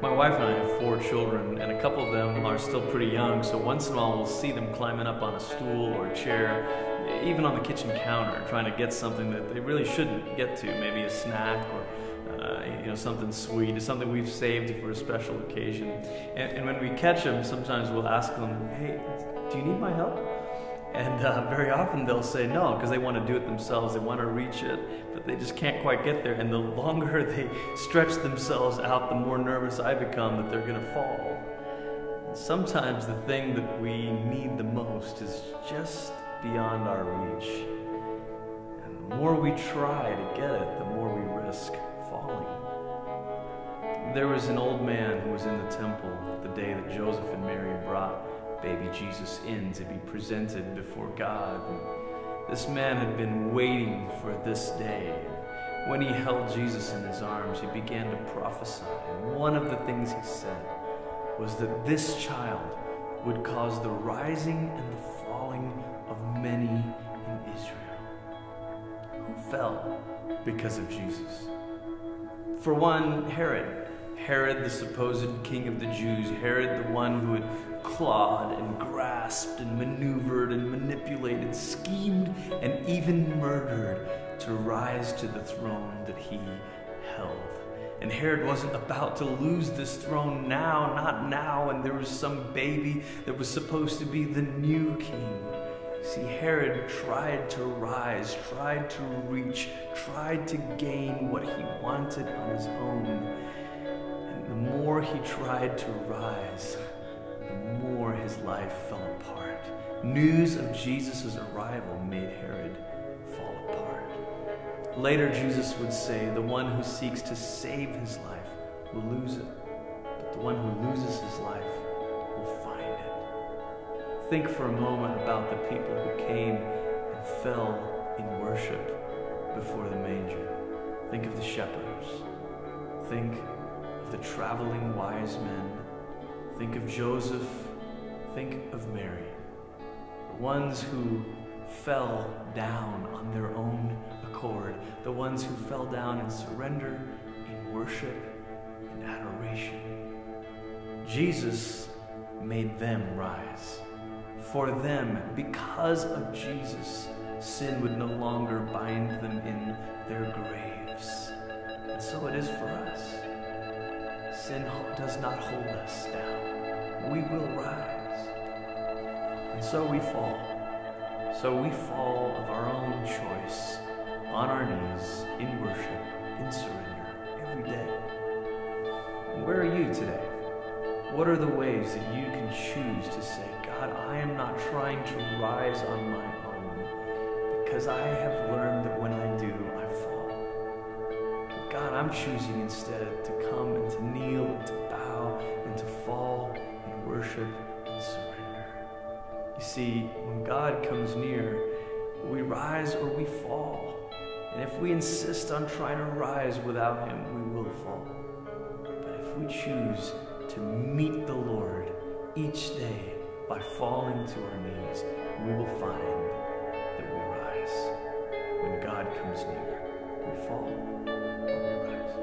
My wife and I have 4 children, and a couple of them are still pretty young, so once in a while we'll see them climbing up on a stool or a chair, even on the kitchen counter, trying to get something that they really shouldn't get to, maybe a snack or something sweet, something we've saved for a special occasion. And when we catch them, sometimes we'll ask them, "Hey, do you need my help?" And very often they'll say no, because they want to do it themselves. They want to reach it, but they just can't quite get there. And the longer they stretch themselves out, the more nervous I become that they're going to fall. And sometimes the thing that we need the most is just beyond our reach. And the more we try to get it, the more we risk falling. There was an old man who was in the temple the day that Joseph and Mary brought baby Jesus in to be presented before God. This man had been waiting for this day. When he held Jesus in his arms, he began to prophesy. And one of the things he said was that this child would cause the rising and the falling of many in Israel. Who fell because of Jesus? For one, Herod. Herod, the supposed king of the Jews. Herod, the one who had clawed and grasped and maneuvered and manipulated, schemed and even murdered to rise to the throne that he held. And Herod wasn't about to lose this throne now, not now, and there was some baby that was supposed to be the new king. See, Herod tried to rise, tried to reach, tried to gain what he wanted on his own. And the more he tried to rise, the more his life fell apart. News of Jesus' arrival made Herod fall apart. Later, Jesus would say, the one who seeks to save his life will lose it, but the one who loses his life will find it. Think for a moment about the people who came and fell in worship before the manger. Think of the shepherds. Think of the traveling wise men. Think of Joseph. Think of Mary. The ones who fell down on their own accord. The ones who fell down in surrender, in worship, in adoration. Jesus made them rise. For them, because of Jesus, sin would no longer bind them in their graves. And so it is for us. Sin does not hold us down. We will rise. And so we fall. So we fall of our own choice, on our knees, in worship, in surrender, every day. And where are you today? What are the ways that you can choose to say, God, I am not trying to rise on my own, because I have learned that when I do, I fall. But God, I'm choosing instead to come and to kneel and to bow and to fall in worship and surrender. You see, when God comes near, we rise or we fall. And if we insist on trying to rise without Him, we will fall. But if we choose to meet the Lord each day by falling to our knees, we will find that we rise. When God comes near, we fall or we rise.